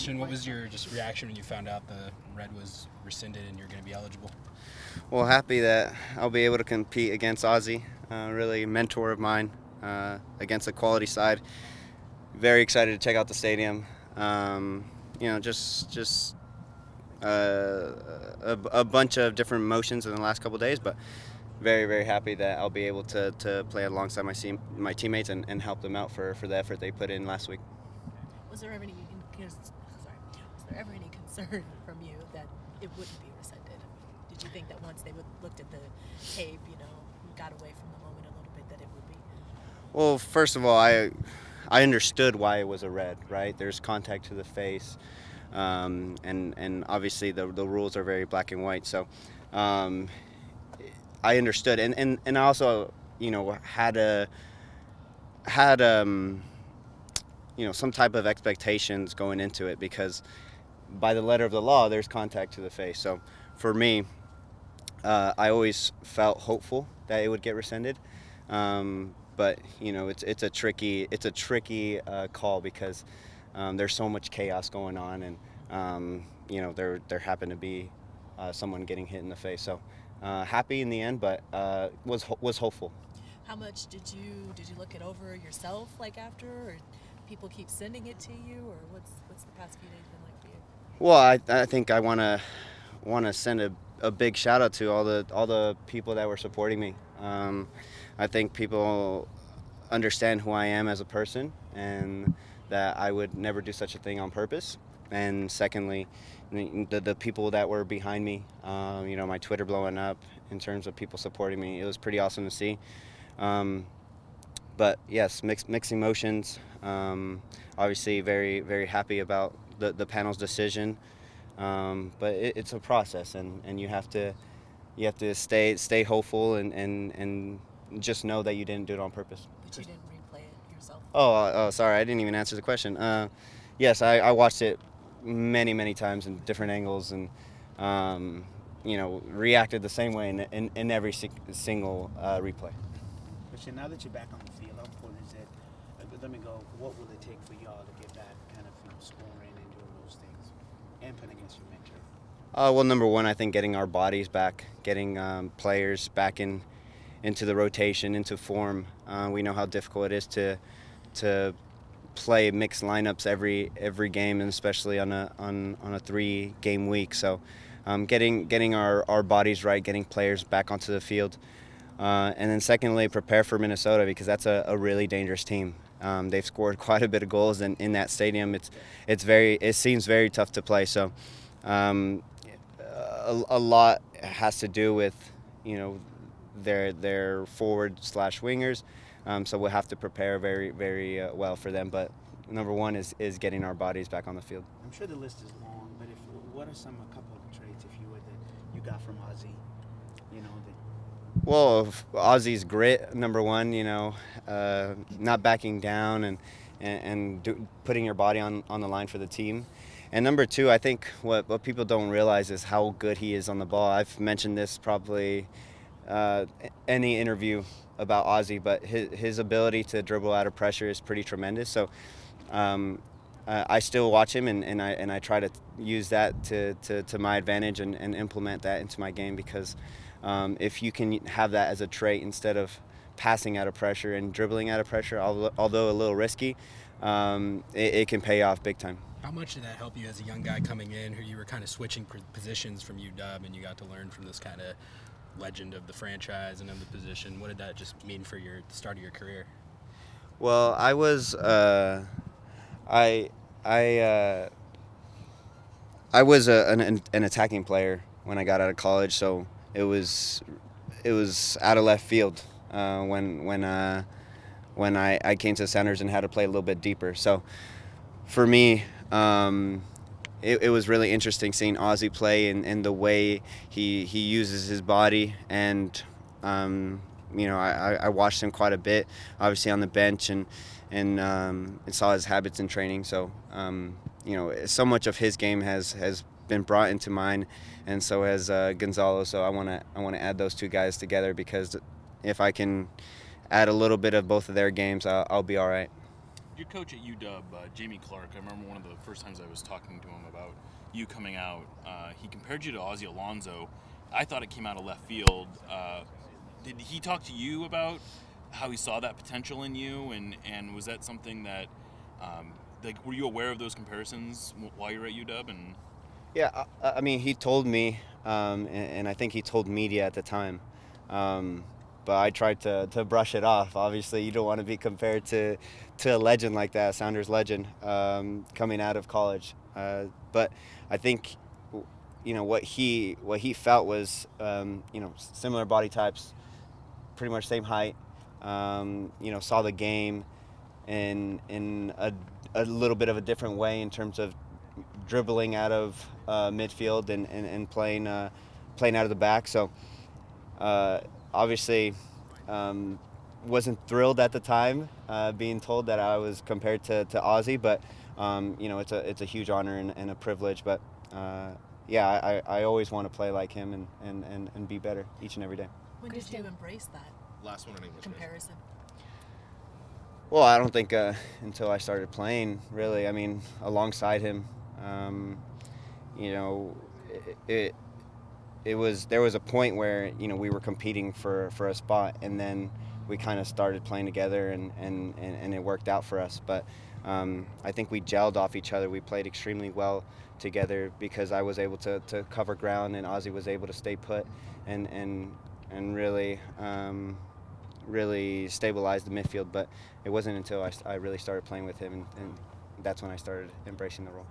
Cristian, what was your just reaction when you found out the red was rescinded and you're going to be eligible? Well, happy that I'll be able to compete against Ozzie, really a mentor of mine, against the quality side. Very excited to check out the stadium. Just a bunch of different emotions in the last couple of days, but very, very happy that I'll be able to play alongside my teammates and help them out for the effort they put in last week. Was there ever any concern from you that it wouldn't be rescinded? Did you think that once they looked at the tape, got away from the moment a little bit, that it would be? Well, first of all, I understood why it was a red, right? There's contact to the face, and obviously the rules are very black and white. So I understood, and I also had some type of expectations going into it, because by the letter of the law there's contact to the face. So for me, I always felt hopeful that it would get rescinded, but it's a tricky call, because there's so much chaos going on, and there happened to be someone getting hit in the face. So happy in the end, but was hopeful. How much did you look it over yourself, like after, or people keep sending it to you, or what's the past few days been like for you? Well, I think I want to send a big shout out to all the people that were supporting me. I think people understand who I am as a person, and that I would never do such a thing on purpose. And secondly, the people that were behind me, my Twitter blowing up in terms of people supporting me, it was pretty awesome to see. But yes, mixed emotions. Obviously, very, very happy about the panel's decision. But it's a process, and you have to stay hopeful, and just know that you didn't do it on purpose. But you didn't replay it yourself? Oh, sorry, I didn't even answer the question. Yes, I watched it many times in different angles, and reacted the same way in every single replay. Cristian, now that you're back on the field, how important is it? What will it take for y'all to get back kind of scoring and doing those things and playing against your mentor? Well, number one, I think getting our bodies back, getting players back into the rotation, into form. We know how difficult it is to play mixed lineups every game, and especially on a 3-game week. So getting our bodies right, getting players back onto the field. And then secondly, prepare for Minnesota, because that's a really dangerous team. They've scored quite a bit of goals in that stadium. It seems very tough to play. So a lot has to do with their forward/wingers. So we'll have to prepare very, very well for them. But number one is getting our bodies back on the field. I'm sure the list is long, but what are a couple of traits, if you would, that you got from Ozzie? Well, Ozzie's grit, number one. Not backing down, and putting your body on the line for the team. And number two, I think what people don't realize is how good he is on the ball. I've mentioned this probably any interview about Ozzie, but his ability to dribble out of pressure is pretty tremendous. So I still watch him, and I try to use that to my advantage, and implement that into my game, because if you can have that as a trait instead of passing out of pressure and dribbling out of pressure, although a little risky, it can pay off big time. How much did that help you as a young guy coming in, who you were kind of switching positions from UW, and you got to learn from this kind of legend of the franchise and of the position? What did that just mean for the start of your career? Well, I was an attacking player when I got out of college, so it was out of left field when I came to the centers and had to play a little bit deeper. So for me, it was really interesting seeing Ozzie play, and the way he uses his body. And I watched him quite a bit, obviously on the bench, and saw his habits in training. So so much of his game has been brought into mine, and so has Gonzalo. So I want to add those two guys together, because if I can add a little bit of both of their games, I'll be all right. your coach at UW, Jamie Clark, I remember one of the first times I was talking to him about you coming out, he compared you to Ozzie Alonso. I thought it came out of left field. Did he talk to you about how he saw that potential in you, and was that something that, like, were you aware of those comparisons while you were at UW? And Yeah, I mean, he told me, and I think he told media at the time, but I tried to brush it off. Obviously, you don't want to be compared to a legend like that, Sounders legend, coming out of college. But I think, you know, what he felt was, you know, similar body types, pretty much same height. You know, saw the game in a little bit of a different way in terms of dribbling out of midfield and playing out of the back. So obviously wasn't thrilled at the time being told that I was compared to Ozzie, but you know, it's a huge honor and a privilege. But yeah, I always want to play like him and be better each and every day. When did you embrace that Last one in English. please. comparison? Well, I don't think until I started playing, really. I mean, alongside him, you know, there was a point where, you know, we were competing for a spot, and then we kind of started playing together, and it worked out for us. But I think we gelled off each other. We played extremely well together because I was able to cover ground, and Ozzie was able to stay put and really stabilize the midfield. But it wasn't until I really started playing with him, and that's when I started embracing the role.